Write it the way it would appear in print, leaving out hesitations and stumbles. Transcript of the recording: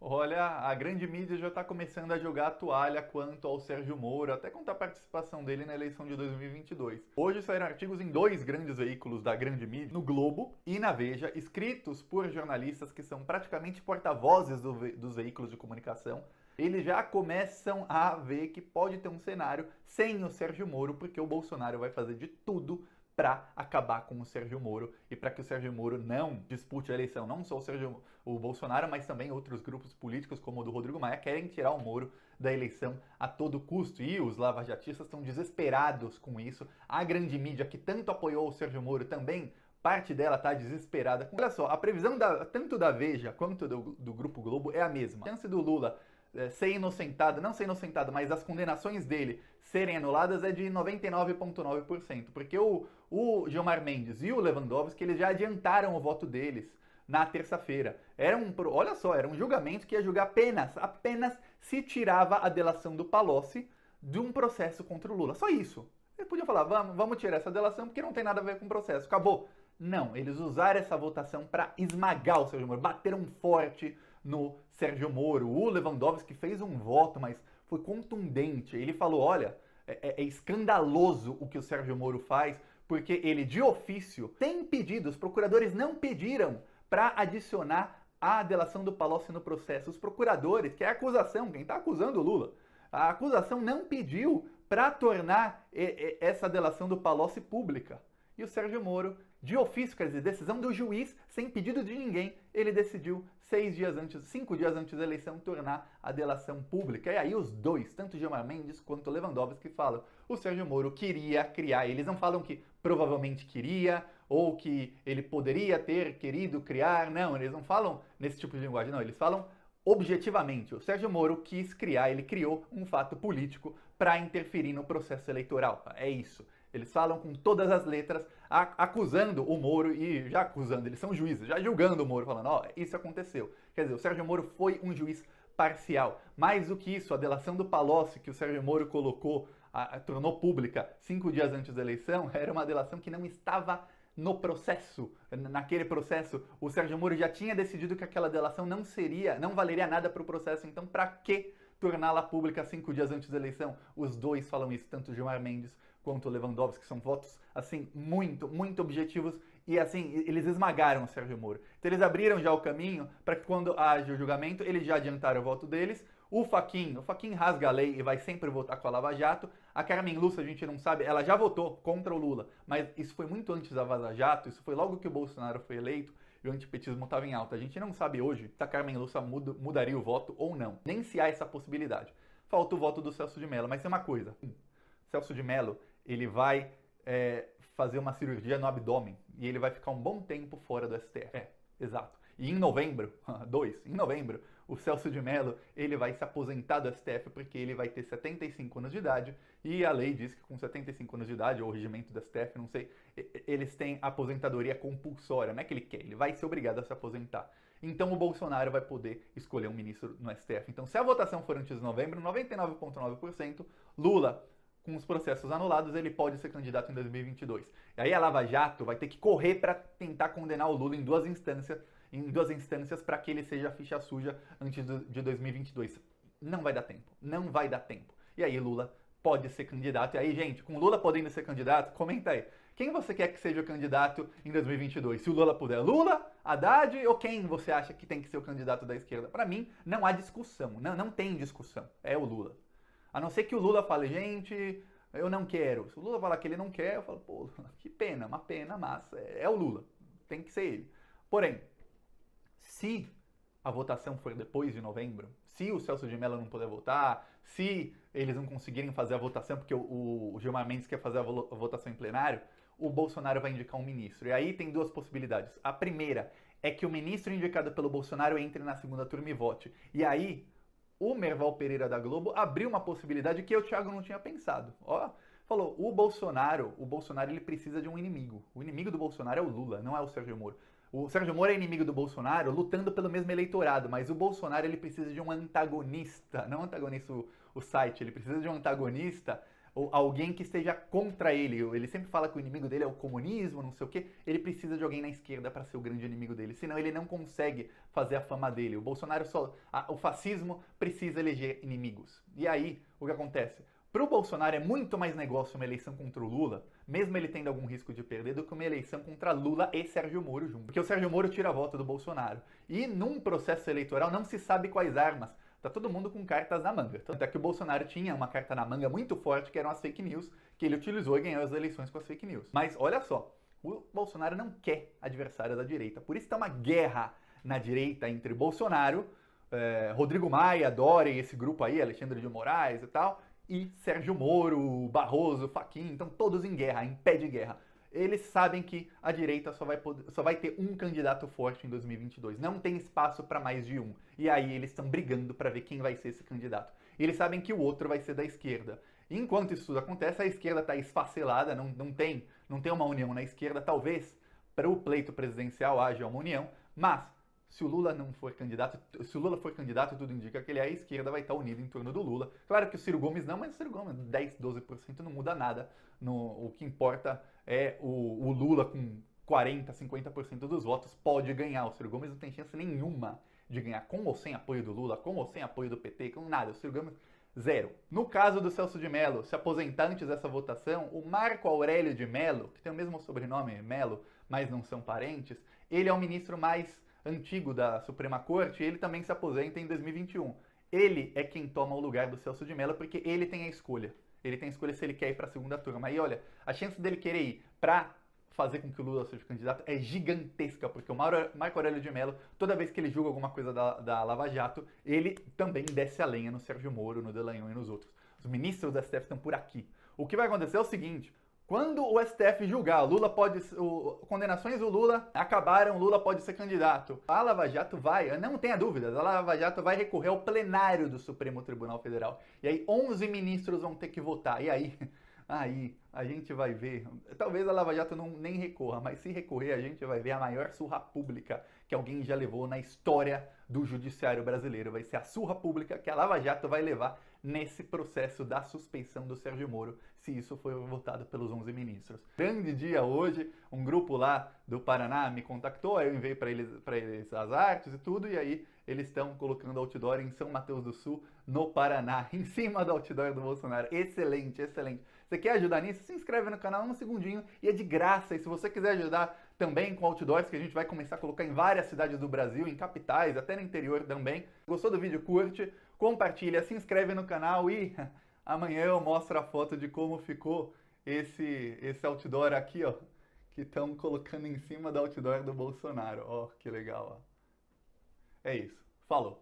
Olha, a grande mídia já está começando a jogar a toalha quanto ao Sérgio Moro, até quanto à participação dele na eleição de 2022. Hoje saíram artigos em dois grandes veículos da grande mídia, no Globo e na Veja, escritos por jornalistas que são praticamente porta-vozes dos veículos de comunicação. Eles já começam a ver que pode ter um cenário sem o Sérgio Moro, porque o Bolsonaro vai fazer de tudo para acabar com o Sérgio Moro e para que o Sérgio Moro não dispute a eleição. Não só o Bolsonaro, mas também outros grupos políticos, como o do Rodrigo Maia, querem tirar o Moro da eleição a todo custo. E os lavajatistas estão desesperados com isso. A grande mídia, que tanto apoiou o Sérgio Moro, também parte dela está desesperada. Olha só, a previsão tanto da Veja quanto do Grupo Globo é a mesma. A chance do Lula ser inocentado, não ser inocentado, mas as condenações dele serem anuladas é de 99,9%, porque o Gilmar Mendes e o Lewandowski, eles já adiantaram o voto deles na terça-feira. Olha só, era um julgamento que ia julgar apenas se tirava a delação do Palocci de um processo contra o Lula. Só isso. Eles podiam falar, vamos tirar essa delação porque não tem nada a ver com o processo. Acabou. Não, eles usaram essa votação para esmagar o Sérgio Moro, bateram forte no Sérgio Moro. O Lewandowski fez um voto, mas foi contundente. Ele falou, olha, é escandaloso o que o Sérgio Moro faz, porque ele, de ofício, tem pedido, os procuradores não pediram para adicionar a delação do Palocci no processo. Os procuradores, que é a acusação, quem está acusando o Lula, a acusação não pediu para tornar essa delação do Palocci pública. E o Sérgio Moro, de ofício, quer dizer, decisão do juiz, sem pedido de ninguém, ele decidiu 5 dias antes da eleição, tornar a delação pública. E aí os dois, tanto Gilmar Mendes quanto Lewandowski, falam, o Sérgio Moro queria criar. Eles não falam que provavelmente queria, ou que ele poderia ter querido criar. Não, eles não falam nesse tipo de linguagem, não. Eles falam objetivamente. O Sérgio Moro quis criar, ele criou um fato político para interferir no processo eleitoral. É isso. Eles falam com todas as letras, acusando o Moro e já acusando, eles são juízes, já julgando o Moro, falando, ó, isso aconteceu. Quer dizer, o Sérgio Moro foi um juiz parcial. Mais do que isso, a delação do Palocci que o Sérgio Moro colocou, tornou pública 5 dias antes da eleição, era uma delação que não estava no processo. Naquele processo, o Sérgio Moro já tinha decidido que aquela delação não valeria nada para o processo, então para que torná-la pública 5 dias antes da eleição? Os dois falam isso, tanto o Gilmar Mendes quanto o Lewandowski, que são votos, assim, muito, muito objetivos, e assim, eles esmagaram o Sérgio Moro. Então eles abriram já o caminho para que quando haja o julgamento, eles já adiantaram o voto deles. O Fachin rasga a lei e vai sempre votar com a Lava Jato. A Carmen Lúcia, a gente não sabe, ela já votou contra o Lula, mas isso foi muito antes da Vaza Jato, isso foi logo que o Bolsonaro foi eleito e o antipetismo estava em alta. A gente não sabe hoje se a Carmen Lúcia mudaria o voto ou não, nem se há essa possibilidade. Falta o voto do Celso de Mello, mas tem uma coisa, Celso de Mello, ele vai fazer uma cirurgia no abdômen e ele vai ficar um bom tempo fora do STF. Exato. E em novembro, o Celso de Mello, ele vai se aposentar do STF porque ele vai ter 75 anos de idade e a lei diz que com 75 anos de idade, ou o regimento do STF, não sei, eles têm aposentadoria compulsória, não é que ele quer, ele vai ser obrigado a se aposentar. Então o Bolsonaro vai poder escolher um ministro no STF. Então se a votação for antes de novembro, 99,9%, Lula, com os processos anulados, ele pode ser candidato em 2022. E aí a Lava Jato vai ter que correr para tentar condenar o Lula em duas instâncias para que ele seja ficha suja antes de 2022. Não vai dar tempo, não vai dar tempo. E aí Lula pode ser candidato. E aí, gente, com Lula podendo ser candidato, comenta aí. Quem você quer que seja o candidato em 2022? Se o Lula puder, Lula, Haddad ou quem você acha que tem que ser o candidato da esquerda? Para mim, não há discussão, não tem discussão, é o Lula. A não ser que o Lula fale, gente, eu não quero. Se o Lula falar que ele não quer, eu falo, pô, que pena, uma pena, mas é o Lula, tem que ser ele. Porém, se a votação for depois de novembro, se o Celso de Mello não puder votar, se eles não conseguirem fazer a votação, porque o Gilmar Mendes quer fazer a votação em plenário, o Bolsonaro vai indicar um ministro. E aí tem duas possibilidades. A primeira é que o ministro indicado pelo Bolsonaro entre na segunda turma e vote. E aí o Merval Pereira da Globo abriu uma possibilidade que o Thiago não tinha pensado. Ó, falou, o Bolsonaro ele precisa de um inimigo. O inimigo do Bolsonaro é o Lula, não é o Sérgio Moro. O Sérgio Moro é inimigo do Bolsonaro lutando pelo mesmo eleitorado, mas o Bolsonaro ele precisa de um antagonista, não antagonista o site, ele precisa de um antagonista ou alguém que esteja contra ele. Ele sempre fala que o inimigo dele é o comunismo, não sei o quê. Ele precisa de alguém na esquerda para ser o grande inimigo dele, senão ele não consegue fazer a fama dele. O Bolsonaro o fascismo precisa eleger inimigos. E aí, o que acontece? Para o Bolsonaro é muito mais negócio uma eleição contra o Lula, mesmo ele tendo algum risco de perder, do que uma eleição contra Lula e Sérgio Moro junto. Porque o Sérgio Moro tira a voto do Bolsonaro. E num processo eleitoral não se sabe quais armas. Tá todo mundo com cartas na manga. Tanto é que o Bolsonaro tinha uma carta na manga muito forte, que eram as fake news, que ele utilizou e ganhou as eleições com as fake news. Mas olha só, o Bolsonaro não quer adversário da direita. Por isso tá uma guerra na direita entre Bolsonaro, Rodrigo Maia, Dória e esse grupo aí, Alexandre de Moraes e tal, e Sérgio Moro, Barroso, Fachin, então todos em guerra, em pé de guerra. Eles sabem que a direita só vai ter um candidato forte em 2022. Não tem espaço para mais de um. E aí eles estão brigando para ver quem vai ser esse candidato. E eles sabem que o outro vai ser da esquerda. E enquanto isso tudo acontece, a esquerda está esfacelada, não tem uma união na esquerda. Talvez para o pleito presidencial haja uma união, mas se o Lula não for candidato, se o Lula for candidato, tudo indica que ele é, a esquerda vai estar unida em torno do Lula. Claro que o Ciro Gomes não, mas o Ciro Gomes 10, 12% não muda nada. O que importa é o Lula com 40, 50% dos votos pode ganhar. O Ciro Gomes não tem chance nenhuma de ganhar, com ou sem apoio do Lula, com ou sem apoio do PT, com nada. O Ciro Gomes, zero. No caso do Celso de Mello, se aposentar antes dessa votação, o Marco Aurélio de Mello, que tem o mesmo sobrenome, Mello, mas não são parentes, ele é o ministro mais antigo da Suprema Corte, ele também se aposenta em 2021. Ele é quem toma o lugar do Celso de Mello porque ele tem a escolha. Ele tem a escolha se ele quer ir para a segunda turma. Aí, olha, a chance dele querer ir para fazer com que o Lula seja candidato é gigantesca, porque o Marco Aurélio de Mello, toda vez que ele julga alguma coisa da Lava Jato, ele também desce a lenha no Sérgio Moro, no Dallagnol e nos outros. Os ministros da STF estão por aqui. O que vai acontecer é o seguinte: quando o STF julgar, condenações do Lula acabaram, Lula pode ser candidato. A Lava Jato vai, não tenha dúvidas, a Lava Jato vai recorrer ao plenário do Supremo Tribunal Federal. E aí 11 ministros vão ter que votar. E aí a gente vai ver, talvez a Lava Jato nem recorra, mas se recorrer a gente vai ver a maior surra pública que alguém já levou na história do judiciário brasileiro. Vai ser a surra pública que a Lava Jato vai levar nesse processo da suspeição do Sérgio Moro, se isso for votado pelos 11 ministros. Grande dia hoje, um grupo lá do Paraná me contactou, eu enviei para eles as artes e tudo, e aí eles estão colocando outdoor em São Mateus do Sul, no Paraná, em cima do outdoor do Bolsonaro. Excelente, excelente. Você quer ajudar nisso? Se inscreve no canal, um segundinho, e é de graça. E se você quiser ajudar também com outdoors, que a gente vai começar a colocar em várias cidades do Brasil, em capitais, até no interior também. Gostou do vídeo? Curte, compartilha, se inscreve no canal e amanhã eu mostro a foto de como ficou esse outdoor aqui, ó, que estão colocando em cima do outdoor do Bolsonaro. Ó, que legal, ó. É isso. Falou!